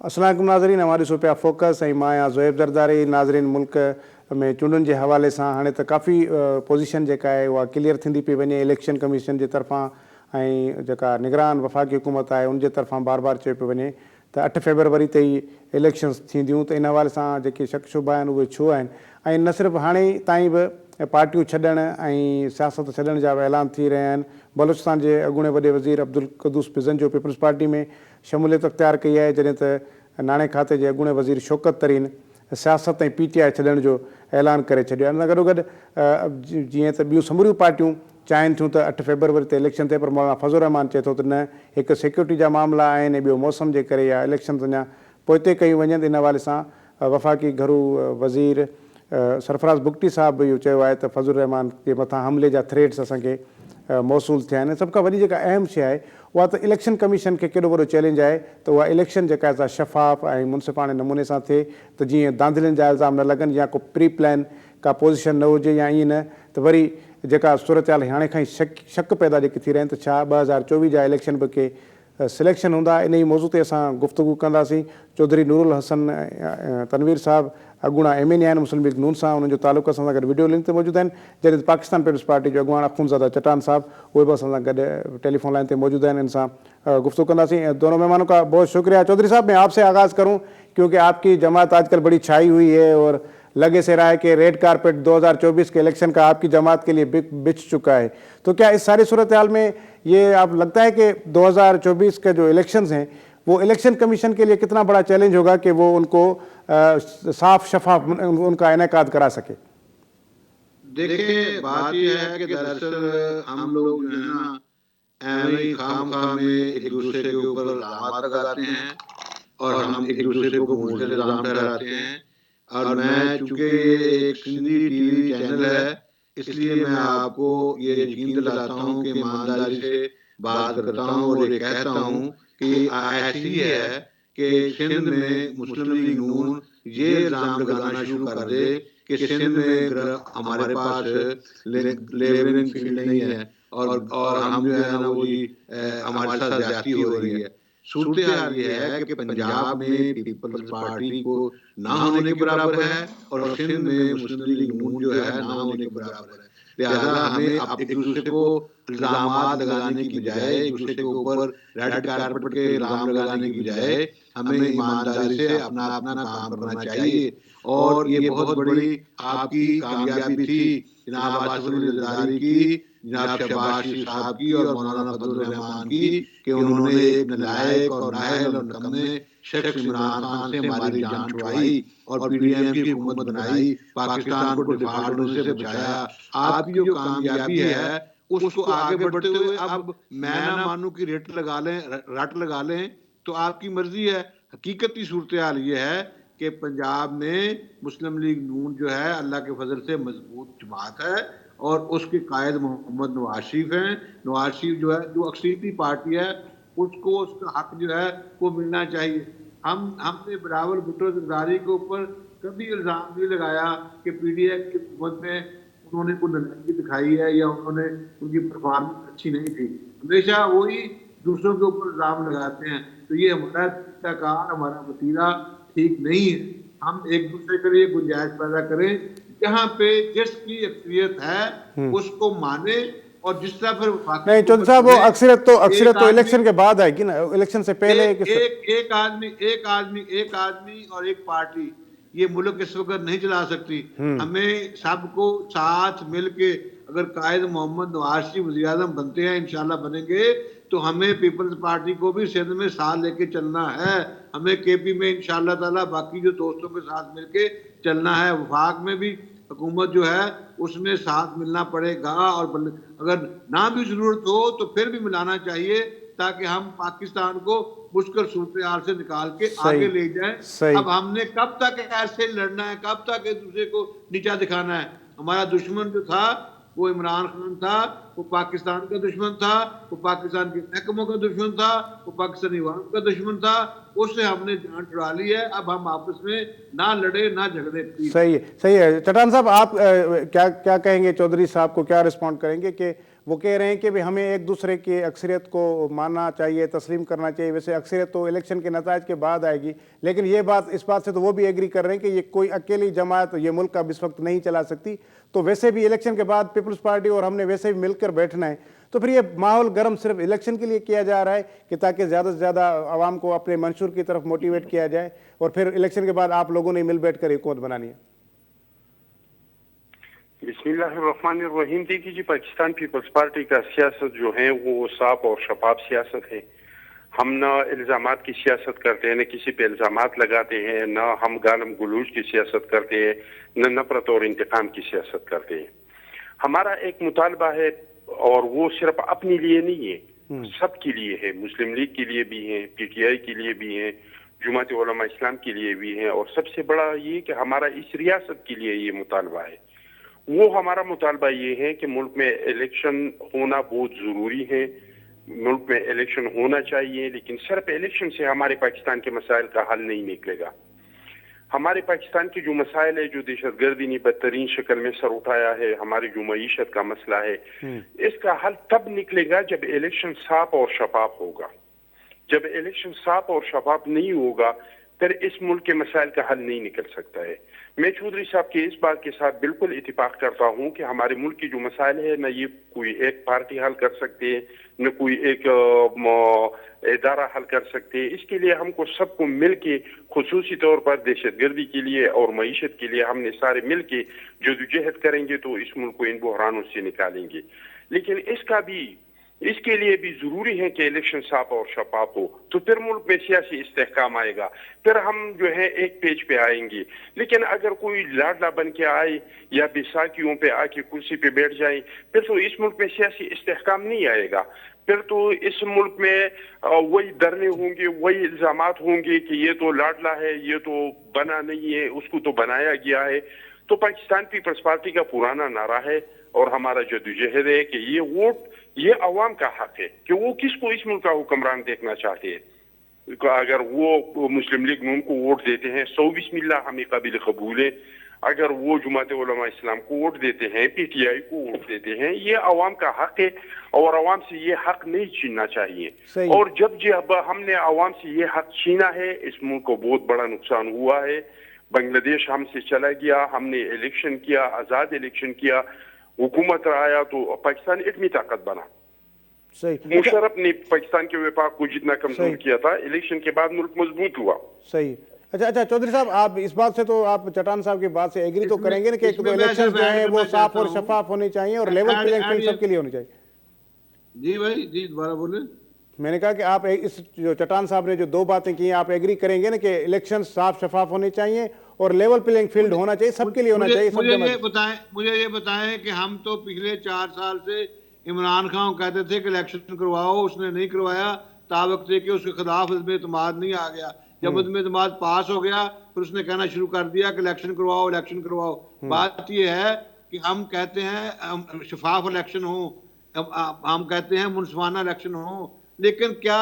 अस्सलाम वालेकुम नाज़रीन, हमारी शो पे आप फोकस ऐं मां आहियां ज़ुहैब ज़रदारी। नाज़रीन, मुल्क में चूंडुनि जे हवाले सां हाणे त काफ़ी पोज़ीशन जेका आहे उहा क्लियर थींदी पई वञे इलेक्शन कमीशन जे तरफ़ां ऐं जेका निगरान वफ़ाक़ी हुकूमत आहे उन जे तरफ़ां बार बार चयो पियो वञे त 8 फेबरवरी ते ई इलेक्शन्स थींदियूं। त इन हवाले सां जेके शक शुबा आहिनि उहे छो आहिनि ऐं न सिर्फ़ु हाणे ताईं बि पार्टियूं छॾण ऐं सियासत छॾण जा बि ऐलान थी रहिया आहिनि। बलूचिस्तान जे अॻूणे वॾे वज़ीर अब्दुल क़ुद्दूस पिज़न जो पीपल्स पार्टी में शमूलियत अख़्तियार कई आहे, जॾहिं त नाणे खाते जे अॻूणे वज़ीर शौकत तरीन सियासत ऐं PTI छॾण जो ऐलान करे छॾियो आहे। इन गॾोगॾु जीअं त ॿियूं समूरियूं पार्टियूं चाहिनि थियूं त 8 फेबरवरी ते इलेक्शन थिए, पर मौलाना फज़लुर रहमान चए थो त न, हिकु सिक्योरिटी जा मामला आहिनि ऐं ॿियो मौसम जे करे या इलेक्शन अञा पोइ कयूं वञनि। इन हवाले सां वफ़ाक़ी घरू वज़ीर सरफराज़ बुगटी साहब बि इहो चयो आहे त फज़लुर रहमान जे मथां हमले जा थ्रेट्स असांखे मौसूल थिया आहिनि। सभ खां वॾी जेका अहम शइ आहे उहा त इलेक्शन कमीशन खे केॾो वॾो चैलेंज आहे त उहा इलेक्शन जेका आहे शफ़ाफ़ ऐं मुनसिफ़ाणे नमूने सां थिए, त जीअं धांधलियुनि जा इल्ज़ाम न लॻनि या को प्री प्लान का पोज़ीशन न हुजे या ईअं न त वरी जेका सूरत हाल हाणे खां ई शक पैदा जेके थी रहिया आहिनि त छा 2024 जा इलेक्शन बि के सिलेक्शन हूंदा। इन ई मौज़ू ते असां गुफ़्तगू कंदासीं। चौधरी नूरुल हसन तनवीर साहब अॻूणा MNA आहिनि मुस्लिम लीग नून सां, उन्हनि जो तालुक़ु असां सां गॾु वीडियो लिंक ते मौजूदु आहिनि। जॾहिं पाकिस्तान पीपल्स पार्टी जो अॻुवाण अख़ुंज़ादा चटान साहब उहे बि असां सां गॾु टेलीफोन लाइन ते मौजूदु आहिनि। इन सां गुफ्तगू कंदासीं। दोनों मेहमानों का बहुत शुक्रिया। चौधरी साहब, मैं आपसे आगाज़ करूँ क्योंकि आपकी जमात आजकल बड़ी छाई हुई है और लगे से रहा है कि रेड कारपेट 2024 के इलेक्शन का आपकी जमात के लिए बिछ चुका है। तो क्या इस सारी सूरत हाल में ये आप लगता है कि 2024 के जो इलेक्शंस हैं वो इलेक्शन कमीशन के लिए कितना बड़ा चैलेंज होगा कि वो उनको साफ शफाफ उनका इनेकाद करा सके? देखिए, बात यह है कि दरअसल हम लोग जो है ना ऐਵੇਂ ही खामखा में एक दूसरे के ऊपर इल्ज़ाम लगाते हैं और हम एक दूसरे को मुल्ज़िम इल्ज़ाम ठहराते हैं। और मैं चूंकि ये एक सिंधी TV चैनल है, इसलिए मैं आपको ये यकीन दिलाता हूँ कि ईमानदारी से बात करता हूँ और ये कहता हूँ कि ऐसी ही है कि सिंध में मुस्लिम लीग नून ये इल्ज़ाम लगाना शुरू कर दे कि सिंध में हमारे पास लेबलिंग फील्ड नहीं है और हम जो है ना वो जी हमारे साथ ज्यादती हो रही है। सूरत हाल ये है कि पंजाब में पीपल्स पार्टी को ना होने के बराबर है और सिंध में मुस्लिम लीग नून जो है ना होने के बराबर है। लिहाजा हमें अब एक दूसरे को इल्ज़ामात लगाने की बजाय, एक दूसरे के ऊपर रेड कारपेट के इल्ज़ाम लगाने की बजाय हमें ईमानदारी से अपना अपना काम करना चाहिए। और ये बहुत बड़ी आपकी कामयाबी थी जनाब आसिफ अली ज़रदारी की, जनाब शहबाज शरीफ साहब की और मौलाना फजलुर रहमान की कि उन्होंने एक नालायक और नाअहल और निकम्मे शख्स इमरान खान से हमारी जान छुड़ाई और PDM की हुकूमत बनाई, पाकिस्तान को डिफॉल्ट होने से बचाया। आपकी जो कामयाबी है उसको आगे बढ़ते हुए अब मैं ना मानूं कि रट लगा लें तो आपकी मर्जी है। हकीकती सूरत हाल ये है कि पंजाब में मुस्लिम लीग नून जो है अल्लाह के फजल से मजबूत जमात है और उसके कायद मोहम्मद नवाज शरीफ हैं। नवाज शरीफ जो है जो अक्सरियती पार्टी है उसको उसका हक जो है वो मिलना चाहिए। हमने बराबर भुट्टो ज़रदारी के ऊपर कभी इल्ज़ाम नहीं लगाया कि PDM की हुकूमत में उन्होंने कोई नालायकी दिखाई है या उन्होंने उनकी परफॉर्मेंस अच्छी नहीं थी। हमेशा वही दूसरों के ऊपर इल्ज़ाम लगाते हैं। तो ये हमारा तरीक़ाकार, हमारा वतीरा ठीक नहीं है। हम एक दूसरे के लिए गुंजाइश पैदा करें, जहाँ पे जिसकी अक्सरियत है उसको माने और जिस तरह फिर नहीं चौधरी साहब, वो अक्सरियत तो इलेक्शन के बाद आएगी ना, इलेक्शन से पहले एक आदमी और एक पार्टी ये मुल्क इस वक्त नहीं चला सकती। हमें सबको साथ मिलके अगर कायद मोहम्मद नवाज शरीफ वज़ीर आज़म बनते हैं, इंशाल्लाह बनेंगे, तो हमें पीपल्स पार्टी को भी सिंध में साथ लेके चलना है। हमें KP में इंशाल्लाह ताला बाकी जो दोस्तों के साथ मिलके चलना है। वफाक में भी हुकूमत जो है उसमें साथ मिलना पड़ेगा और अगर ना भी जरूरत हो तो फिर भी मिलाना चाहिए ताकि हम पाकिस्तान को मुश्किल सूरत हाल से निकाल के आगे ले जाएं। अब हमने कब तक ऐसे लड़ना है, कब तक एक दूसरे को नीचा दिखाना है? हमारा दुश्मन जो था वो इमरान खान था, वो पाकिस्तान का दुश्मन था, वो पाकिस्तान के महकमों का दुश्मन था, वो पाकिस्तानी अवाम का दुश्मन था। उससे हमने जान छुड़ा ली है। अब हम आपस में ना लड़े ना झगड़े। सही है चटान साहब, आप क्या क्या कहेंगे? चौधरी साहब को क्या रिस्पॉन्ड करेंगे कि वो कह रहे हैं कि भाई हमें एक दूसरे की अक्सरियत को मानना चाहिए, तस्लीम करना चाहिए। वैसे अक्सरियत तो इलेक्शन के नताज के बाद आएगी, लेकिन ये बात, इस बात से तो वो भी एग्री कर रहे हैं कि ये कोई अकेली जमात ये मुल्क अब इस वक्त नहीं चला सकती। तो वैसे भी इलेक्शन के बाद पीपल्स पार्टी और हमने वैसे भी मिलकर बैठना है। तो फिर ये माहौल गर्म सिर्फ इलेक्शन के लिए किया जा रहा है कि ताकि ज़्यादा से ज़्यादा आवाम को अपने मंशूर की तरफ मोटिवेट किया जाए, और फिर इलेक्शन के बाद आप लोगों ने मिल बैठ कर हुकूमत बनानी है? बिस्मिल्लाहिर्रहमानिर्रहीम। देखिए जी, पाकिस्तान पीपल्स पार्टी का सियासत जो है वो साफ और शफाफ सियासत है। हम न इल्ज़ामात की सियासत करते हैं, न किसी पे इल्ज़ामात लगाते हैं, न हम गालम गलूज की सियासत करते हैं, न नफरत और इंतकाम की सियासत करते हैं। हमारा एक मुतालबा है, और वो सिर्फ अपने लिए नहीं है, सबके लिए है। मुस्लिम लीग के लिए भी है, PTI के लिए भी है, जुमात उलमा इस्लाम के लिए भी है, और सबसे बड़ा ये कि हमारा इस रियासत के लिए ये मुतालबा है। वो हमारा मुतालबा ये है कि मुल्क में इलेक्शन होना बहुत ज़रूरी है। मुल्क में इलेक्शन होना चाहिए, लेकिन सिर्फ इलेक्शन से हमारे पाकिस्तान के मसाइल का हल नहीं निकलेगा। हमारे पाकिस्तान के जो मसाइल है, जो दहशतगर्दी ने बदतरीन शक्ल में सर उठाया है, हमारी जो मईशत का मसला है, इसका हल तब निकलेगा जब इलेक्शन साफ और शफाफ होगा। जब इलेक्शन साफ और शफाफ नहीं होगा, फिर इस मुल्क के मसाइल का हल नहीं निकल सकता है। मैं चौधरी साहब के इस बात के साथ बिल्कुल इत्तेफाक करता हूँ कि हमारे मुल्क की जो मसाइल है, न ये कोई एक पार्टी हल कर सकती है, न कोई एक इदारा हल कर सकते हैं। इसके लिए हमको सबको मिल के, खुसूसी तौर पर दहशतगर्दी के लिए और मईशत के लिए, हमने सारे मिल के जदोजहद करेंगे तो इस मुल्क को इन बहरानों से निकालेंगे। लेकिन इसके लिए भी जरूरी है कि इलेक्शन साफ और शफाफ हो, तो फिर मुल्क में सियासी इस्तेहकाम आएगा, फिर हम जो है एक पेज पे आएंगे। लेकिन अगर कोई लाडला बन के आए या बैसाखियों पे आके कुर्सी पे बैठ जाए, फिर तो इस मुल्क में सियासी इस्तेहकाम नहीं आएगा। फिर तो इस मुल्क में वही धरने होंगे, वही इल्जामात होंगे कि ये तो लाडला है, ये तो बना नहीं है, उसको तो बनाया गया है। तो पाकिस्तान पीपल्स पार्टी का पुराना नारा है और हमारा जदोजहद है कि ये वोट, ये अवाम का हक है कि वो किसको इस मुल्क का हुक्मरान देखना चाहते हैं। अगर वो मुस्लिम लीग नून को वोट देते हैं, सौ बिस्मिल्लाह, हमें काबिल कबूल है। अगर वो जुमात उलमा इस्लाम को वोट देते हैं, PTI को वोट देते हैं, ये अवाम का हक है और अवाम से ये हक नहीं छीनना चाहिए। और जब हमने अवाम से ये हक छीना है, इस मुल्क को बहुत बड़ा नुकसान हुआ है। बांग्लादेश हमसे चला गया, हमने इलेक्शन किया, आज़ाद इलेक्शन किया, हुकूमत आया तो पाकिस्तान इतनी ताकत बना। सही। मुशर्रफ ने पाकिस्तान के विफाक को जितना कमजोर किया था, इलेक्शन के बाद मुल्क मजबूत हुआ। सही। अच्छा चौधरी साहब, आप इस बात से तो, आप चट्टान साहब की बात से एग्री तो करेंगे ना कि एक तो इलेक्शन जो है वो साफ और शफाफ होने चाहिए और लेवल प्लेइंग फील्ड सबके लिए होनी चाहिए? जी भाई, जी दोबारा बोले। मैंने कहा कि आप इस, जो चट्टान साहब ने जो दो बातें की, आप एग्री करेंगे ना कि इलेक्शन साफ शफाफ होने चाहिए और लेवल प्लेइंग फील्ड होना चाहिए, सबके लिए होना चाहिए। मुझे ये बताएं कि हम तो पिछले 4 साल से इमरान खान कहते थे कि इलेक्शन करवाओ, उसने नहीं करवाया, तावक से कि उसके खिलाफ इत्मीनान नहीं आ गया। जब इत्मीनान पास हो गया, फिर उसने कहना शुरू कर दिया कि इलेक्शन करवाओ, इलेक्शन करवाओ। बात ये है कि हम कहते हैं शफाफ इलेक्शन हो, हम कहते हैं मुनसिफाना इलेक्शन हो, लेकिन क्या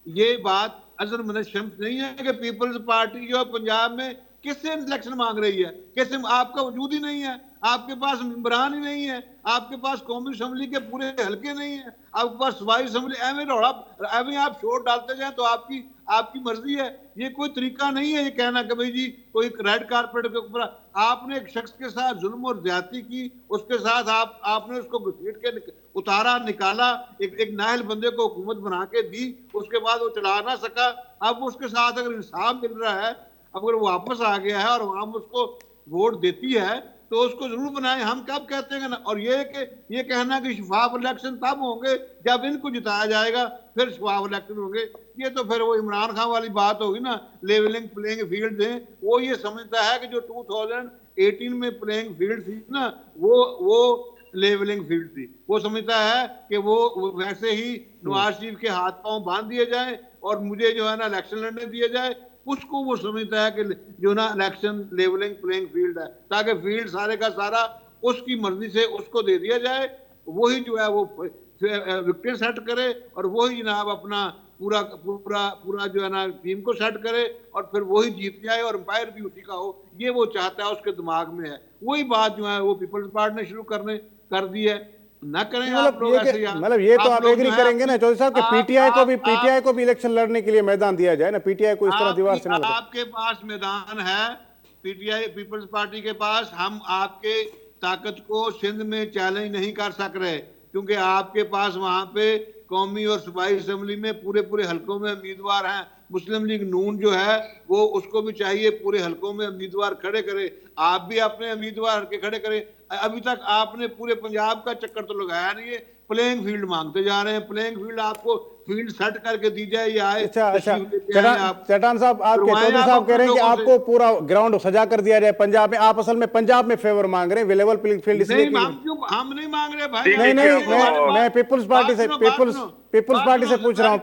ये बात अजर मन शम्स नहीं है कि पीपल्स पार्टी जो पंजाब में किससे इलेक्शन मांग रही है? कैसे? आपका वजूद ही नहीं है, आपके पास मेंबरान ही नहीं है, आपके पास कौमी असम्बली के पूरे हल्के नहीं है, आपके पास सूबाई असम्बली, एवं रौला, एवं आप शोर डालते जाए तो आपकी मर्जी है। ये कोई तरीका नहीं है ये कहना कि भाई जी कोई रेड कारपेट के ऊपर आपने एक शख्स के साथ जुल्म और ज्यादती की, उसके साथ आपने उसको घसीट के उतारा, निकाला, एक नाहल बंदे को हुकूमत बना के दी, उसके बाद वो चला ना सका। अब उसके साथ अगर इंसाफ मिल रहा है, अगर वो वापस आ गया है और हम उसको वोट देती है तो उसको जरूर बनाए। हम कब कहते हैं ना, और ये कहना कि शफाफ इलेक्शन तब होंगे जब इनको जिताया जाएगा, फिर शफाफ इलेक्शन होंगे, ये तो फिर वो इमरान खान वाली बात होगी ना, लेवलिंग प्लेइंग फील्ड है। वो ये समझता है कि जो 2018 में प्लेइंग फील्ड थी ना, वो लेवलिंग फील्ड थी। वो समझता है कि वो वैसे ही नवाज शरीफ के हाथ पांव बांध दिए जाए और मुझे जो है ना इलेक्शन लड़ने दिए जाए। उसको वो समझता है कि जो ना इलेक्शन लेवलिंग प्लेइंग फील्ड है, ताकि फील्ड सारे का सारा उसकी मर्जी से उसको दे दिया जाए, वही जो है वो विकेट सेट करे और वही जनाब अपना पूरा जो है ना टीम को सेट करे और फिर वही जीत जाए और अंपायर भी उसी का हो। ये वो चाहता है, उसके दिमाग में है। वही बात जो है वो पीपल्स पार्टी ने शुरू कर दी है। ना करें आप मतलब लोग ये ऐसे यार। मतलब ये तो आप लोग एग्री जो है करेंगे ना चौधरी साहब कि पीटीआई को भी इलेक्शन लड़ने के लिए मैदान दिया जाए ना, पीटीआई को इस तरह दीवार से ना लगे। आपके पास मैदान है, पीटीआई पीपल्स पार्टी के पास। हम आपके ताकत को सिंध में चैलेंज नहीं कर सक रहे, क्योंकि आपके पास वहां पे कौमी और सूबाई असेंबली में पूरे पूरे हलकों में उम्मीदवार हैं। मुस्लिम लीग नून जो है वो, उसको भी चाहिए पूरे हलकों में उम्मीदवार खड़े करे। आप भी अपने उम्मीदवार के खड़े करें। अभी तक आपने पूरे पंजाब का चक्कर तो लगाया नहीं है, प्लेइंग फील्ड मांगते जा रहे हैं। प्लेइंग फील्ड आपको फील्ड सेट करके दी जाए, या आए अच्छा अच्छा, तशरीफ लेके आए आप, चट्टान साहब आपके करवाएं चौधरी आप साहब कह अपने रहे हैं कि लोगों से। आपको पूरा ग्राउंड सजा कर दिया जाए पंजाब में। आप असल में पंजाब में फेवर मांग रहे हैं, लेवल प्लेइंग फील्ड इसलिए नहीं, कि हम नहीं मांग रहे भाई। देखिए, नहीं नहीं, क्या मैं पीपुल्स पार्टी से पीपुल्स पार्टी से पूछ रहा हूँ,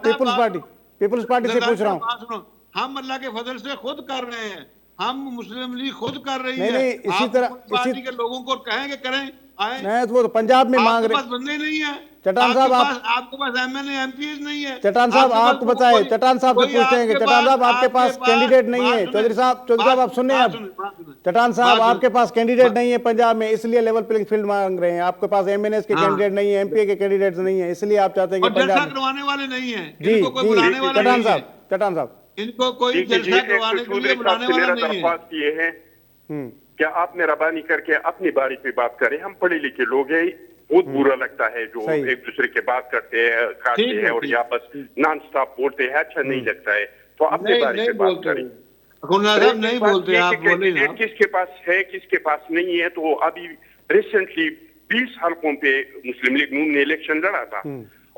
पीपुल्स पार्टी से पूछ रहा हूँ। हम अल्लाह के फजल से खुद कर रहे हैं, हम मुस्लिम लीग खुद कर रही नहीं है। नहीं, इसी आप तरह पार्टी के लोगों को कहेंगे करें, आए। नहीं, वो तो पंजाब में मांग आपके रहे। पास बंदे नहीं है, चट्टान साहब आपके पास एमएनए एमपीज नहीं है। चट्टान साहब आपको बताए, चट्टान साहब से पूछते हैं कि चट्टान साहब आपके पास कैंडिडेट नहीं है। चौधरी साहब आप सुन रहे हैं? अब चट्टान साहब आपके पास कैंडिडेट नहीं है पंजाब में, इसलिए लेवल प्लेइंग फील्ड मांग रहे हैं। आपके पास एमएनएस के कैंडिडेट नहीं है, एमपीए के कैंडिडेट नहीं है, इसलिए आप चाहते हैं कि जलसा पंजाब करवाने वाले नहीं है, जी इनको कोई बुलाने वाला चट्टान नहीं है, साहब इनको कोई जलसा करवाने के लिए बुलाने वाला नहीं है। दरख्वास्त किए हैं, क्या आप मेहरबानी करके अपनी बारी पे बात करें। हम पढ़े लिखे लोग हैं, बहुत बुरा लगता है जो सही। एक दूसरे के बात करते हैं, काटते ठीक है, हैं और ठीक। यहाँ बस नॉन स्टॉप बोलते हैं, अच्छा नहीं लगता है। तो अपनी नहीं बारी नहीं पे बात बोलते, करें। खुलना साहब नहीं बात बोलते, ये आप कि बोले ना। कैंडिडेट किसके पास है किसके पास नहीं है, तो अभी रिसेंटली 20 हलकों पे मुस्लिम लीग नून ने इलेक्शन लड़ा था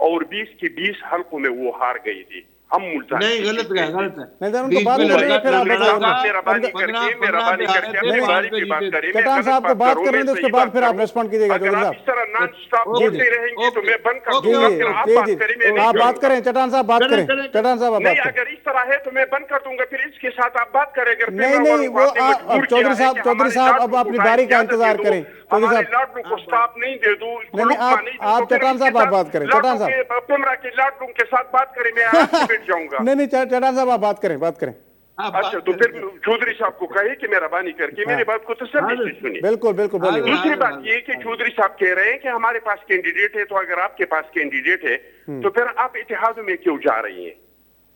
और 20 की 20 हलकों में वो हार गई थी। हम मुल्तान नहीं, गलत है, गलत है। नहीं तो उनको बीच बात में करने लड़का फिर आप लड़का बताओ। था, मेहरबानी 15 करके अपनी नहीं, बारी पे बात करें। मैं चट्टान गलत साहब को बात करूं, करने मैं दो, उसके सही बाद बात फिर आप करूं। रिस्पॉन्ड कीजिएगा अगर चौधरी आप साहब। इस तरह नॉन स्टॉप जी, बोलते जी। रहेंगे तो मैं बंद कर ओके, दूंगा, ओके, फिर आप जी बात जी करें, मैं नहीं आप बात करूंगा। करें, चट्टान साहब बात करें, करें। चट्टान साहब आप नहीं, बात करें। अगर इस तरह है तो मैं बंद कर दूंगा, फिर इसके साथ आप बात करें। अगर नहीं नहीं, वो अब चौधरी साहब अब अपनी बारी का इंतजार करें। चौधरी हमारे साहब लाडलू को स्टॉप नहीं दे दूं, नहीं, आप चट्टान साहब आप बात करें, चट्टान साहब। पिमरा के लाडलू के साथ बात करें, मैं आराम से बैठ जाऊंगा। नहीं चट्टान साहब आप बात करें, बात करें। अच्छा, तो फिर चौधरी साहब को कहे कि मेहरबानी करके मेरी बात को तसल्ली से सुनिए। बिल्कुल बिल्कुल बोलिए। दूसरी बात ये कि चौधरी साहब कह रहे हैं कि हमारे पास कैंडिडेट है, तो अगर आपके पास कैंडिडेट है तो फिर आप इत्तेहाद में क्यों जा रही हैं?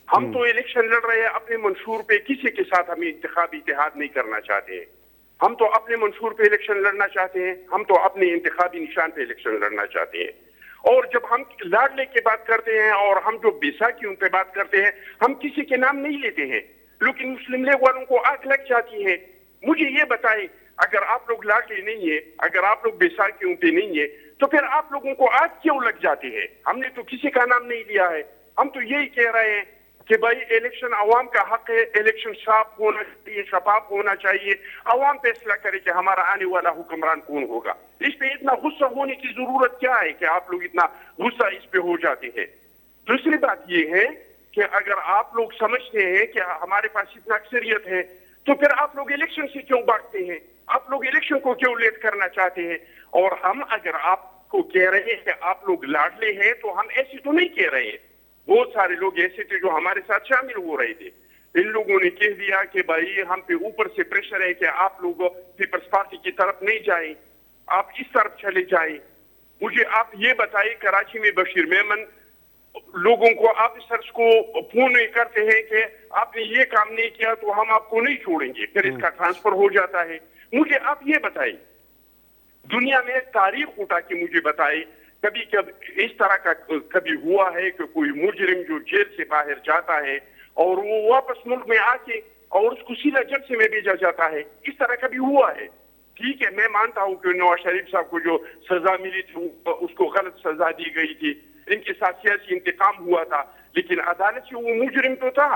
हम तो इलेक्शन लड़ रहे हैं अपने मंशूर पे, किसी के साथ हम इंतखाबी इत्तेहाद नहीं करना चाहते हैं। हम तो अपने मंशूर पे इलेक्शन लड़ना चाहते हैं, हम तो अपने इंतखाबी निशान पे इलेक्शन लड़ना चाहते हैं। और जब हम लाडले की बात करते हैं और हम जो बैसाखियों पे बात करते हैं, हम किसी के नाम नहीं लेते हैं, लेकिन मुस्लिम लीग वालों को आग लग जाती है। मुझे ये बताएं, अगर आप लोग लाडले नहीं है, अगर आप लोग बैसाखियों पे नहीं है, तो फिर आप लोगों को आग क्यों लग जाती है? हमने तो किसी का नाम नहीं लिया है। हम तो यही कह रहे हैं कि भाई इलेक्शन अवाम का हक है, इलेक्शन साफ होना चाहिए, शफाफ होना चाहिए। अवाम फैसला करे कि हमारा आने वाला हुक्मरान कौन होगा। इस पे इतना गुस्सा होने की जरूरत क्या है कि आप लोग इतना गुस्सा इस पे हो जाते हैं? दूसरी बात ये है कि अगर आप लोग समझते हैं कि हमारे पास इतना अक्सरियत है, तो फिर आप लोग इलेक्शन से क्यों भागते हैं? आप लोग इलेक्शन को क्यों लेट करना चाहते हैं? और हम अगर आपको कह रहे हैं कि आप लोग लाडले हैं, तो हम ऐसे तो नहीं कह रहे हैं। बहुत सारे लोग ऐसे थे जो हमारे साथ शामिल हो रहे थे। इन लोगों ने कह दिया कि भाई हम पे ऊपर से प्रेशर है कि आप लोग पीपल्स पार्टी की तरफ नहीं जाएं, आप इस तरफ चले जाएं। मुझे आप ये बताइए, कराची में बशीर मेमन लोगों को ऑफिसर्स को फोन करते हैं कि आपने ये काम नहीं किया तो हम आपको नहीं छोड़ेंगे, फिर इसका ट्रांसफर हो जाता है। मुझे आप ये बताइए, दुनिया में तारीख उठा के मुझे बताइए, कभी कभी इस तरह का कभी हुआ है कि कोई मुजरिम जो जेल से बाहर जाता है और वो वापस मुल्क में आके और उसको सीधा जलसे में भेजा जाता है? इस तरह कभी हुआ है? ठीक है, मैं मानता हूं कि नवाज शरीफ साहब को जो सजा मिली थी उसको गलत सजा दी गई थी, इनके साथ सियासी इंतकाम हुआ था, लेकिन अदालत से वो मुजरिम तो था,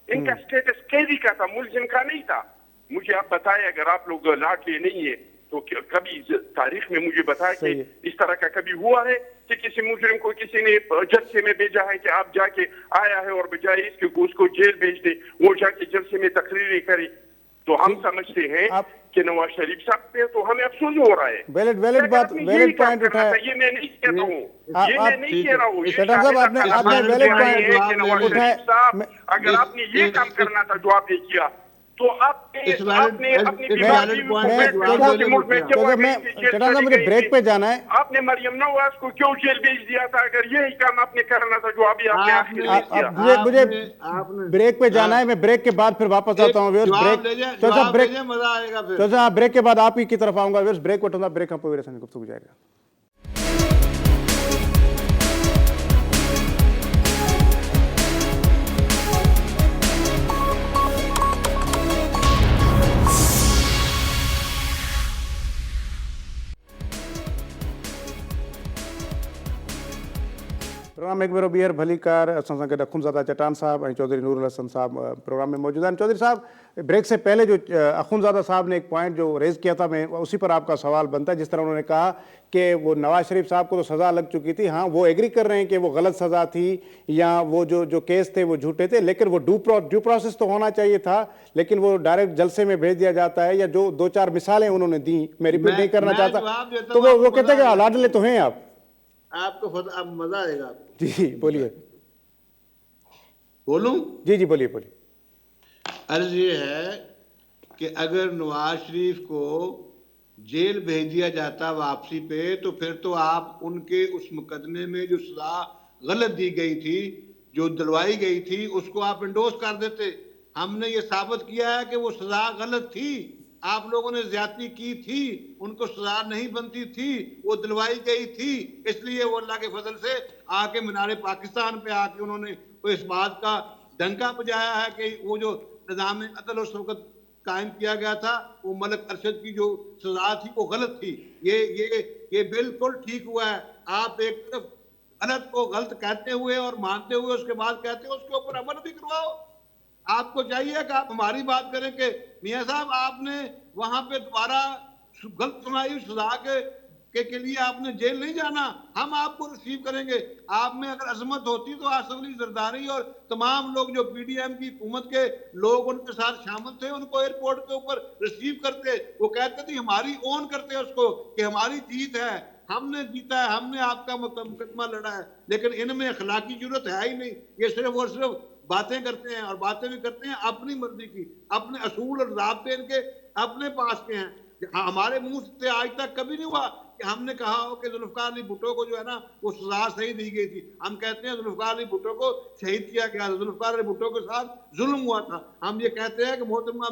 इनका स्टेटस कैदी का था, मुलजिम का नहीं था। मुझे आप बताएं, अगर आप लोग लाडले नहीं है तो कभी तारीख में मुझे बताया कि इस तरह का कभी हुआ है कि किसी मुजरिम को किसी ने जलसे में भेजा है कि आप जाके आया है और बजाय इसके उसको जेल भेज दे, वो जाके जलसे में तकरीरें करे? तो हम समझते हैं कि नवाज शरीफ साहब पे तो हमें अफसोस हो रहा है। वैलिड बात, वैलिड पॉइंट उठाया। ये मैं नहीं कह रहा हूँ, ये मैं नहीं कह रहा हूँ। चट्टान साहब आपने वैलिड पॉइंट उठाया। अगर आपने ये काम करना था जो आपने किया, तो आपने इस valid- आपने इस- अपनी इस बीमार valid बीवी point को पे बैठ जवाब के देने मुल्क में मुझे। क्यों मैं गई थी, जेल चटान साहब चली मुझे गई ब्रेक थी? पे जाना है। आपने मरियम नवाज को क्यों जेल भेज दिया था अगर यही काम आपने करना था जो अभी आपने आखिर में किया? मुझे आपने ब्रेक पे जाना है, मैं ब्रेक के बाद फिर वापस आता हूँ व्यूअर्स। जवाब ब्रेक ले जाए, चौधरी साहब जवाब ले ब्रेक, जाए, मजा आएगा फिर। चौधरी साहब ब्रेक के बाद आप ही की तरफ आऊंगा व्यूअर्स। ब्रेक वठूंगा, ब्रेक खां पोइ वरी असांजी गुफ्तगू जारी रखंदासीं। प्रोग्राम एक भेरो ॿीहर भलीकार असां सां गॾु अखुंज़ादा चटान साहब ऐं चौधरी नूरुल हसन साहब प्रोग्राम में मौजूद हैं। चौधरी साहब, ब्रेक से पहले जो अखुंज़ादा साहब ने एक पॉइंट जो रेज़ किया था, मैं उसी पर आपका सवाल बनता है। जिस तरह उन्होंने कहा कि वो नवाज शरीफ साहब को तो सज़ा लग चुकी थी, हाँ वो एग्री कर रहे हैं कि वो गलत सज़ा थी या वो जो केस थे वो झूठे थे, लेकिन वो ड्यू प्रोसेस तो होना चाहिए था, लेकिन वो डायरेक्ट जलसे में भेज दिया जाता है। या जो 2-4 मिसालें उन्होंने दी, मैं रिपीट नहीं करना चाहता, तो वो कहते हैं कि लाडले तो हैं आप। आपको अब मजा आएगा आपको। जी बोलिए। बोलूं? जी बोलिए बोलिए। अर्ज ये है कि अगर नवाज शरीफ को जेल भेज दिया जाता वापसी पे, तो फिर तो आप उनके उस मुकदमे में जो सजा गलत दी गई थी, जो दिलवाई गई थी, उसको आप इंडोर्स कर देते। हमने ये साबित किया है कि वो सजा गलत थी, आप लोगों ने ज्यादती की थी, उनको सजा नहीं बनती थी, वो दिलवाई गई थी। इसलिए वो अल्लाह के फजल से आके मीनारे पाकिस्तान पे आके उन्होंने वो इस बात का डंका बजाया है कि वो जो निज़ाम अदल उस वक्त कायम किया गया था, वो मलिक अरशद की जो सजा थी वो गलत थी। ये बिल्कुल ठीक हुआ है। आप एक तरफ गलत को गलत कहते हुए और मानते हुए उसके बाद कहते हो उसके ऊपर अमल भी करवाओ। आपको चाहिए कि आप हमारी बात करें कि मियां साहब आपने वहां पे दोबारा गलत सुनाई सजा के लिए आपने जेल नहीं जाना, हम आपको रिसीव करेंगे। आप में अगर अजमत होती तो आसिफ अली जरदारी और तमाम लोग जो पीडीएम की हुकूमत के लोग उनके साथ शामिल थे, उनको एयरपोर्ट के ऊपर रिसीव करते, वो कहते थे हमारी ओन करते उसको कि हमारी जीत है, हमने जीता है, हमने आपका मुकदमा लड़ा है। लेकिन इनमें अखलाकी जरूरत है ही नहीं, ये सिर्फ और सिर्फ बातें करते हैं, और बातें भी करते हैं अपनी मर्जी की, अपने असूल और ज़ाब्ते इनके अपने पास के हैं। हमारे मुंह से आज तक कभी नहीं हुआ कि हमने कहा हो कि जुल्फकार अली भुट्टो को जो है ना वो सजा सही दी गई थी। हम कहते हैं जुल्फकार अली भुट्टो को शहीद किया गया था, जुल्फकार अली भुट्टो के साथ जुल्म हुआ था। हम ये कहते हैं कि मोहतरमा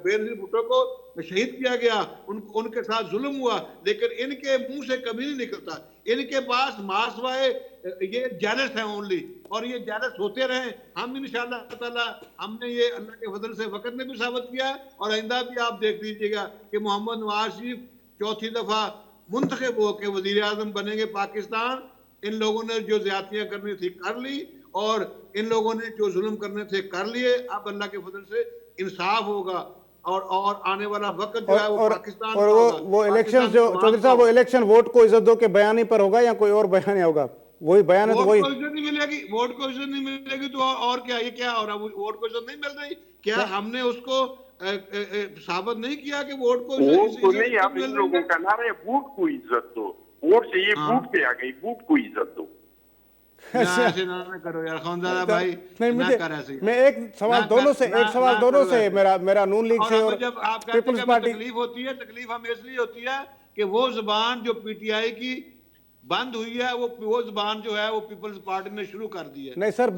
बेनज़ीर भुट्टो को शहीद किया गया, उनके साथ जुल्म हुआ, लेकिन इनके मुंह से कभी नहीं निकलता। इनके पास मासवाए ये जेलस है ओनली, और ये जेलस होते रहे। हम इंशाअल्लाह ताला, हमने ये अल्लाह के फजल से वक्त में भी साबित किया है, और आइंदा भी आप देख लीजिएगा कि मोहम्मद नवाज शरीफ चौथी दफा मुंतखब होकर वजीर आजम बनेंगे पाकिस्तान। इन लोगों ने जो ज्यादतियां करनी थी कर ली, और इन लोगों ने जो जुल्म करने थे कर लिए। अब अल्लाह के फजल से इंसाफ होगा, और आने वाला वक्त जो है वो पाकिस्तान और का होगा। वो इलेक्शन जो चौधरी साहब, वो इलेक्शन वोट को इज्जत दो के बयानी पर होगा या कोई और बयान होगा? वही बयान है तो वही। वोट को इज्जत नहीं मिलेगी, वोट को इज्जत नहीं मिलेगी तो और क्या, ये क्या हो रहा है? वोट को इज्जत नहीं मिल रही क्या? हमने उसको साबित नहीं किया कि वोट को नहीं, आप इन लोगों का नारा है वोट को इज्जत दो, वोट से ये वोट पे आ गई, वोट को इज्जत दो। ऐसे ना करो यार खानदादा भाई, नहीं मुझे, मैं एक सवाल दोनों से मेरा नून लीग से और जब आप पीपल्स पार्टी, तकलीफ होती है, तकलीफ हमें इसलिए होती है कि वो जुबान जो पीटीआई की बंद हुई है, वो जुबान जो है वो पीपल्स पार्टी ने शुरू कर दी है। नहीं सर,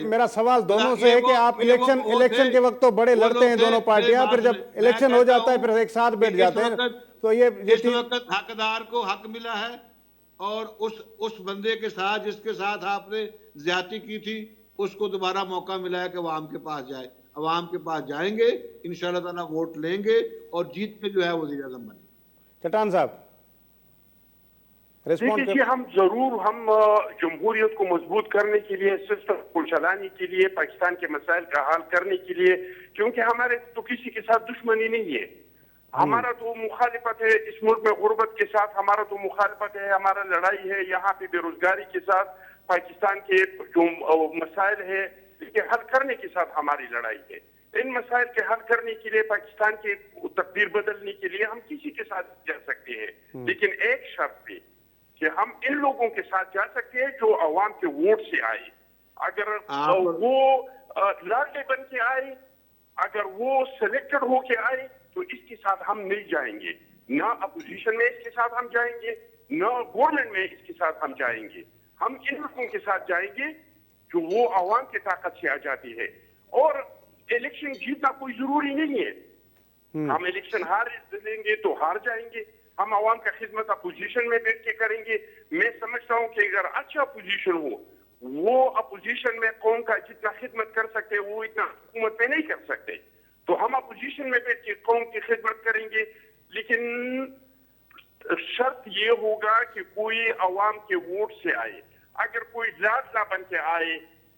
मेरा सवाल दोनों से है कि आप इलेक्शन के वक्त तो बड़े लड़ते हैं दोनों पार्टियां, फिर जब इलेक्शन हो जाता है फिर एक साथ बैठ जाते हैं। तो ये इस वक्त हकदार को हक मिला है, और उस बंदे के साथ जिसके साथ आपने ज्यादती की थी, उसको दोबारा मौका मिला है कि अवाम के पास जाए। अवाम के पास जाएंगे, इंशाअल्लाह ताला वोट लेंगे, और जीत के जो है वज़ीर आज़म बने। चटान साहब देखिए, हम जमहूरियत को मजबूत करने के लिए, सिस्टम को चलाने के लिए, पाकिस्तान के मसाइल का हल करने के लिए, क्योंकि हमारे तो किसी के साथ दुश्मनी नहीं है, हमारा तो मुखालिफत है इस मुल्क में गुर्बत के साथ, हमारा तो मुखालिफत है, हमारा लड़ाई है यहाँ पे बेरोजगारी के साथ, पाकिस्तान के जो मसाइल है इसके हल करने के साथ हमारी लड़ाई है। इन मसाइल के हल करने के लिए, पाकिस्तान के तकदीर बदलने के लिए हम किसी के साथ जा सकते हैं, लेकिन एक शर्त पे कि हम इन लोगों के साथ जा सकते हैं जो अवाम के वोट से आए। अगर वो लाडले बन के आए, अगर वो सिलेक्टेड होके आए तो इसके साथ हम नहीं जाएंगे, ना अपोजिशन में इसके साथ हम जाएंगे, ना गवर्नमेंट में इसके साथ हम जाएंगे। हम इन लोगों के साथ जाएंगे जो वो आवाम की ताकत से आ जाती है। और इलेक्शन जीतना कोई जरूरी नहीं है। हम इलेक्शन हार लेंगे तो हार जाएंगे, हम आवाम का खिदमत अपोजिशन में बैठ के करेंगे। मैं समझता हूँ कि अगर अच्छा अपोजिशन हो, वो अपोजिशन में कौम का जितना खिदमत कर सकते वो इतना हुकूमत में नहीं कर सकते, तो हम अपोजिशन में बैठ के कौम की खिदमत करेंगे। लेकिन शर्त ये होगा कि कोई आवाम के वोट से आए। अगर कोई लाडला बन के आए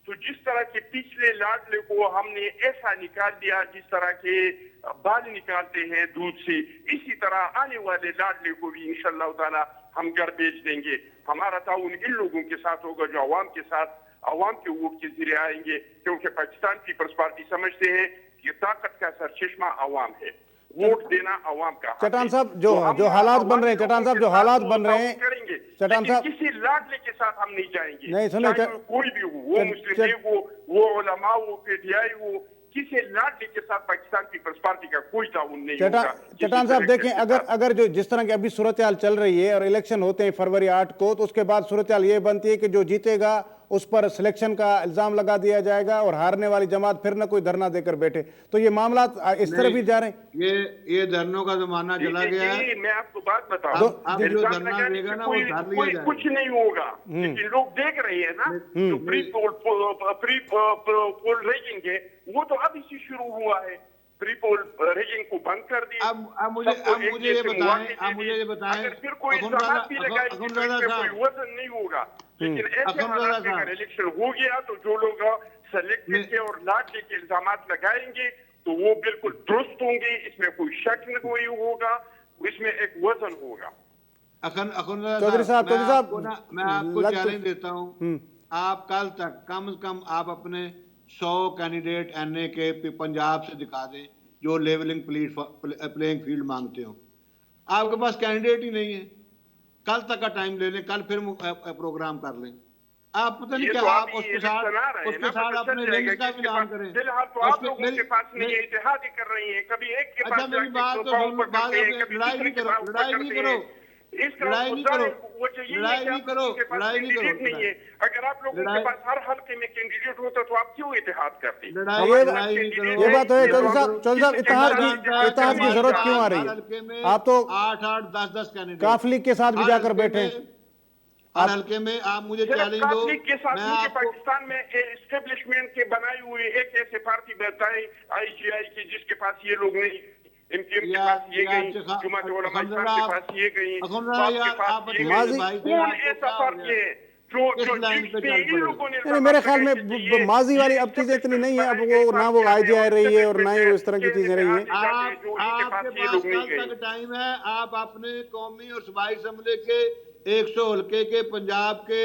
तो जिस तरह के पिछले लाडले को हमने ऐसा निकाल दिया जिस तरह के बाल निकालते हैं दूध से, इसी तरह आने वाले लाडले को भी इंशाअल्लाह ताला हम घर भेज देंगे। हमारा ताउन इन लोगों के साथ होगा जो आवाम के साथ, आवाम के वोट के जरिए आएंगे, क्योंकि पाकिस्तान पीपल्स पार्टी समझते हैं कि ताकत का सरचश्मा आवाम है, वोट देना आवाम का हक है। चट्टान साहब, तो जो हम हालात बन रहे हैं, आवाम चट्टान साहब, के जो साथ हालात वो बन रहे हैं, ताउन करेंगे, चट्टान लेकिन साहब, किसी लाडले के साथ हम नहीं जाएंगे। नहीं सुनिए, चाहे वो कोई भी हो, वो मुस्लिम लीग हो, वो उलमा हो, पीटीआई हो, किसी लाडले के साथ पाकिस्तान पीपल्स पार्टी का कोई ताउन नहीं होगा। चट्टान साहब देखें, अगर जो जिस तरह की अभी सूरत हाल चल रही है और इलेक्शन होते हैं फरवरी 8 को, तो उसके बाद सूरत हाल ये बनती है कि जो जीतेगा उस पर सिलेक्शन का इल्जाम लगा दिया जाएगा और हारने वाली जमात फिर ना कोई धरना देकर बैठे, तो ये मामला इस तरफ ही जा रहे हैं। ये धरनों का जमाना चला गया है। मैं आपको बात बताऊं, अब जो धरना देगा ना वो धर लिया जाएगा। कुछ नहीं होगा, लेकिन लोग देख रहे हैं ना जो प्री पोल रेजिंग है वो तो अभी से शुरू हुआ है। प्री पोल रेजिंग को बंद कर दिया। अब मुझे ये बताएं, अगर फिर कोई इल्जाम भी लगाए तो इसमें कोई वजन नहीं होगा। लेकिन ऐसे हालात में अगर इलेक्शन हो गया तो जो लोग सेलेक्टेड के और लाडले के इल्जाम लगाएंगे तो वो बिल्कुल दुरुस्त होंगे, इसमें कोई शक नहीं होगा, इसमें एक वजन होगा। चौधरी साहब, मैं आपको चैलेंज देता हूँ, आप कल तक कम से कम आप अपने 100 कैंडिडेट एनए के पंजाब से दिखा दें जो लेवलिंग प्लेइंग फील्ड मांगते हो। आपके पास कैंडिडेट ही नहीं है। कल तक का टाइम ले लें, कल फिर प्रोग्राम कर लें। आप पता नहीं क्या तो आप उसके साथ अपने लिंक्स का भी ऐलान करें। फिलहाल तो आप लोगों के पास नहीं है, इत्तेहाद ही कर रही है, कभी एक के पास मेरी बात तो सुन, लड़ाई नहीं करो, लड़ाई नहीं करो, लड़ाई नहीं करो, लड़ाई नहीं करो, लड़ाई नहीं करो। अगर आप लोगों के पास हर हल्के में कैंडिडेट होता तो आप क्यों इत्तेहाद करते? ये बात है चौधरी साहब, इत्तेहाद की जरूरत क्यों आ रही है? आप तो 8-8, 10-10 कैंडिडेट काफ लीग के साथ भी जाकर बैठे हैं। हर हल्के में आप मुझे चैलेंज दो। मैं पाकिस्तान में एस्टेब्लिशमेंट के बनाई हुई एक ऐसे पार्टी बताई IGI की जिसके पास ये लोग नहीं, इनके पास ये गई, जुमात उलमा इस्लाम के पास ये गई, कौन ऐसा फर्क है जो इन लोगों ने? मेरे ख्याल में माजी वाली अब चीजें इतनी नहीं है, अब वो ना वो IGI रही है और ना ही वो इस तरह की चीजें रही है। आपके पास कल तक टाइम है, आप अपने कौमी और सूबाई असम्बली के 100 हल्के के पंजाब के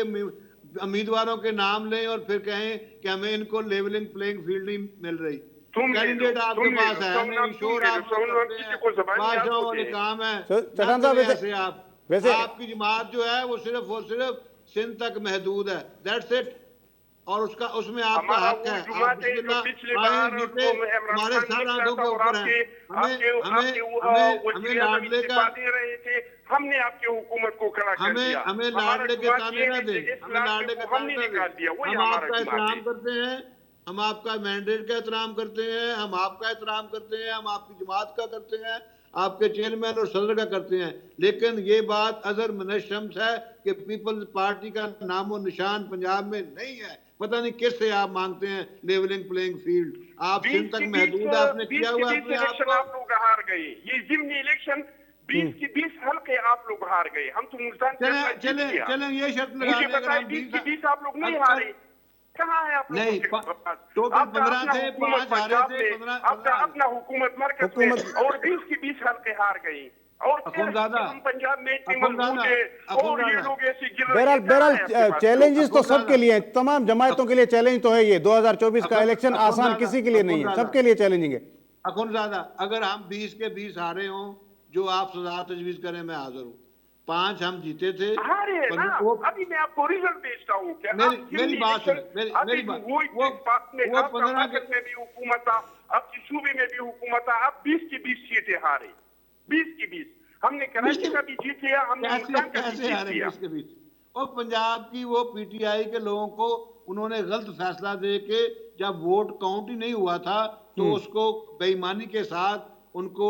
उम्मीदवारों के नाम लें और फिर कहें कि हमें इनको लेवलिंग प्लेइंग फील्ड नहीं मिल रही। कैंडिडेट आपके पास है, शोर आप वाले काम है। चट्टान साहब, वैसे आपकी जमात जो है वो सिर्फ और सिर्फ सिंध तक महदूद है, दैट्स इट। और उसमें आपका हक है। हमारे सर आंखों के ऊपर है। हमें लाडले का, हमने आपकी हुकूमत को खड़ा कर दिया, हमें लाडले के ताने न दें, हमें लाडले का ताने न दें। हम आपका एहतराम करते हैं, हम आपका मैंडेट का एहतराम करते हैं, हम आपका एहतराम करते हैं, हम आपकी जमात का करते हैं, आपके चेयरमैन और सदर का करते हैं। लेकिन ये बात अजर मनशम्स है कि पीपल्स पार्टी का नामो निशान पंजाब में नहीं है। पता नहीं किससे आप मांगते हैं लेवलिंग प्लेइंग फील्ड। आप सिंध तक महदूद आपने किया हुआ अपने आप लोग हार गए। ये जिमनी इलेक्शन 20 की 20 हल्के आप लोग हार गए। हम तो मुल्तान चलें ये शर्त लगा 20 की 20 आप लोग नहीं हारे। कहाँ है आप नहीं, टोटल 15 थे, 5 हारे थे, 15 अपना हुकूमत मरकज में और 20 की 20 हल्के हार गई। और हम पंजाब में और ये लोग ऐसे बहरहाल चैलेंजेस तो सबके लिए, तमाम जमायतों के लिए चैलेंज तो है। ये 2024 का इलेक्शन आसान किसी के लिए नहीं है, सबके लिए चैलेंजिंग है। अखुनज़ादा, अगर हम 20 के 20 हारे हों, जो आप सजा तजवीज़ करें मैं हाजिर हूँ। 5 हम जीते थे। हारे है ना। अभी मैं आपको रिजल्ट भेजता हूँ क्या मेरी बात सुन, मेरी बात, वो 15 में भी हुकूमत था, आपकी सूबे में भी हुकूमत था, आप 20 की 20 सीटें हारे, 20 की 20। हमने कराची का भी जीत लिया, हमने मुल्तान का भी जीत लिया। इसके बीच और पंजाब की वो पीटीआई के लोगों को उन्होंने गलत फैसला दे के, जब वोट काउंट ही नहीं हुआ था तो उसको बेईमानी के साथ उनको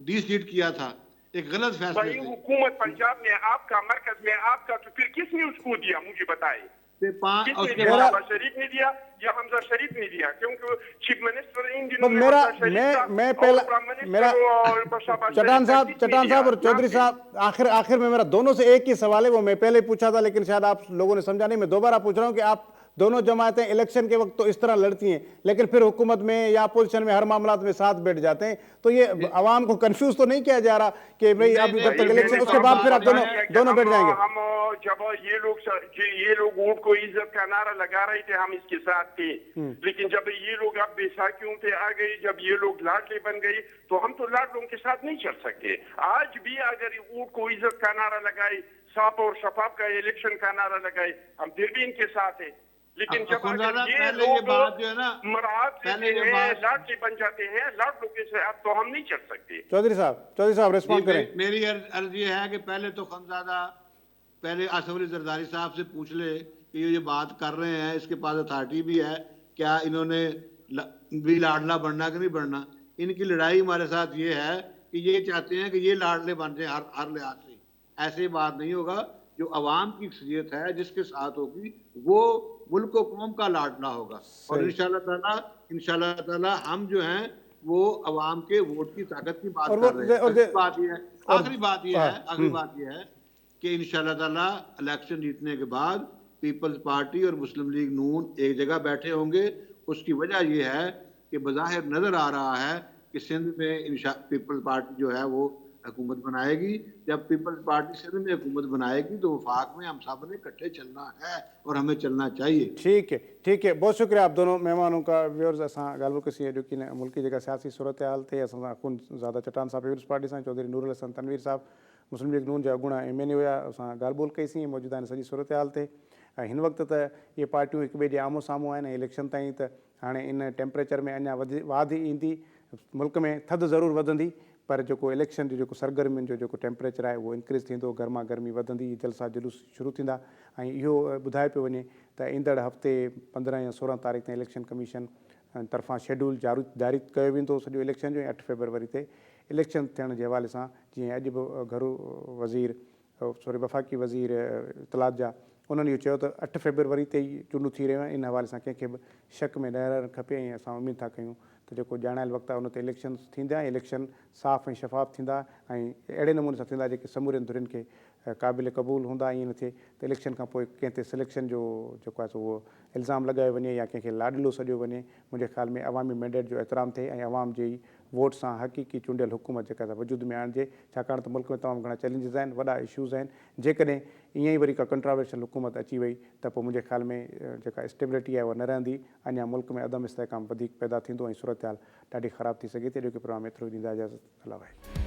डिसीट किया था, एक गलत फैसले भाई से। हुकूमत पंजाब में आपका, मरकज में आपका, तो फिर किसने उसको दिया मुझे बताए? किसने दिया? नवाज शरीफ ने दिया या हमजा शरीफ ने दिया? क्योंकि चीफ मिनिस्टर इन दिनों में हमजा शरीफ था मैं और पहला प्राइम मिनिस्टर मेरा और शहबाज चट्टान शरीफ का साहब किसने और दिया? चौधरी साहब, आखिर में मेरा दोनों से एक ही सवाल है, वो मैं पहले ही पूछा था लेकिन शायद आप लोगों ने समझा नहीं। मैं दोबारा पूछ रहा हूं कि आप दोनों जमातें इलेक्शन के वक्त तो इस तरह लड़ती हैं लेकिन फिर हुकूमत में या अपोजिशन में हर मामला में साथ बैठ जाते हैं, तो ये आवाम को कंफ्यूज तो नहीं किया जा रहा कि भाई अब जब तक इलेक्शन उसके बाद फिर आप दोनों बैठ जाएंगे? हम जब ये लोग वोट को इज्जत का नारा लगा रहे थे, हम इसके साथ थे, लेकिन जब ये लोग अब बैसाखियों पे आ गए, जब ये लोग लाडले बन गए, तो हम तो लाडलों के साथ नहीं चल सकते। आज भी अगर वोट को इज्जत का नारा लगाए, साफ और शफाफ का इलेक्शन का नारा लगाए, हम फिर भी इनके साथ है। लेकिन जब अगर ये लोग मराद लाडले बन जाते हैं, लाडलों के साथ, तो हम नहीं चल सकते। चौधरी साहब रिस्पॉन्ड करें। मेरी अर्ज ये है कि पहले तो खनजादा पहले आसिफ अली जरदारी साहब से पूछ ले कि ये बात कर रहे हैं, इसके पास अथॉरिटी भी है, क्या इन्होंने भी लाडला बनना कि नहीं बनना? इनकी लड़ाई हमारे साथ ये है कि ये चाहते हैं कि ये लाडले बन जाए हर लिहाज से। ऐसी बात नहीं होगा। जो अवाम की अक्सरियत है जिसके साथ होगी वो मुल्क और कौम का लाडला होगा। और इंशाल्लाह ताला हम जो हैं वो अवाम के वोट की ताकत की बात कर रहे हैं। आखिरी बात यह है कि इंशाल्लाह ताला इलेक्शन जीतने के बाद पीपल्स पार्टी और मुस्लिम लीग नून एक जगह बैठे होंगे। उसकी वजह यह है कि बज़ाहिर नजर आ रहा है कि सिंध में पीपल्स पार्टी जो है वो हुकूमत बनाएगी। जब पीपल्स पार्टी सिंध में हुकूमत बनाएगी तो वफाक में हम सब ने इकट्ठे चलना है और हमें चलना चाहिए। ठीक है, बहुत शुक्रिया आप दोनों मेहमानों का। व्यूअर्स असां ॻाल्हि कसी जो कि मुल्क की जेका सियासी सूरत हाल थे, असां सां कुन ज़्यादा चट्टान साहब पीपल्स पार्टी सां, चौधरी नूरुल हसन तनवीर साहब मुस्लिम लीग नून जा अॻूणा MNA हुआ, असां ॻाल्हि ॿोल कईसीं मौजूदा सॼी सूरत हाल ते। हिन वक़्तु त इहे पार्टियूं हिक ॿिए जे आम्हूं साम्हूं आहिनि ऐं इलेक्शन ताईं त हाणे इन टेम्परेचर में अञा वाधि ईंदी, मुल्क में थधि ज़रूरु वधंदी, पर जेको इलेक्शन जो जेको सरगर्मियुनि जो जेको टेम्परेचर आहे उहो इंक्रीज़ थींदो, गर्मा गर्मी वधंदी, जलसा जुलूस शुरू थींदा। ऐं इहो ॿुधाए पियो वञे त ईंदड़ हफ़्ते 15 या 16 तारीख़ ताईं इलेक्शन कमीशन तरफ़ां शेड्यूल जारी कयो वेंदो सॼो इलेक्शन जो, ऐं 8 फरवरी ते इलेक्शन थियण जे हवाले सां जीअं अॼु बि घरू वफ़ाक़ी वज़ीर इतलात जा उन्हनि इहो चयो त 8 फरवरी ते ई चूंडूं थी रहियूं आहिनि। इन हवाले सां कंहिंखे बि शक में न रहणु खपे ऐं असां उमेद था कयूं त जेको ॼाणायल वक़्तु आहे उन ते इलेक्शन थींदा ऐं इलेक्शन साफ़ ऐं शफ़ाफ़ थींदा ऐं अहिड़े नमूने सां थींदा जेके समूरनि धुरियुनि खे क़ाबिल क़बूल हूंदा। ईअं न थिए त इलेक्शन खां पोइ कंहिं ते सिलेक्शन जो जेको आहे सो उहो इल्ज़ाम लॻायो वञे या कंहिंखे लाॾलो सॼो वञे। मुंहिंजे ख़्याल में अवामी मैंडेट जो एतिराम थिए ऐं अवाम जे वोट सां हक़ीक़ी चूंडियल हुकूमत जेका वजूद में आणिजे, छाकाणि त मुल्क में तमामु घणा चैलेंजिस आहिनि, वॾा इशूज़ आहिनि। जेकॾहिं ईअं ई वरी का कंट्रावर्शियल हुकूमत अची वई त पोइ मुंहिंजे ख़्याल में जेका स्टेबिलिटी आहे उहा न रहंदी, अञा मुल्क में अदम इस्तेहकाम वधीक पैदा थींदो ऐं सूरत हाल ॾाढी ख़राबु थी सघे थी। अॼोके प्रोग्राम एतिरो ॾींदा इजाज़त। अला वाहे।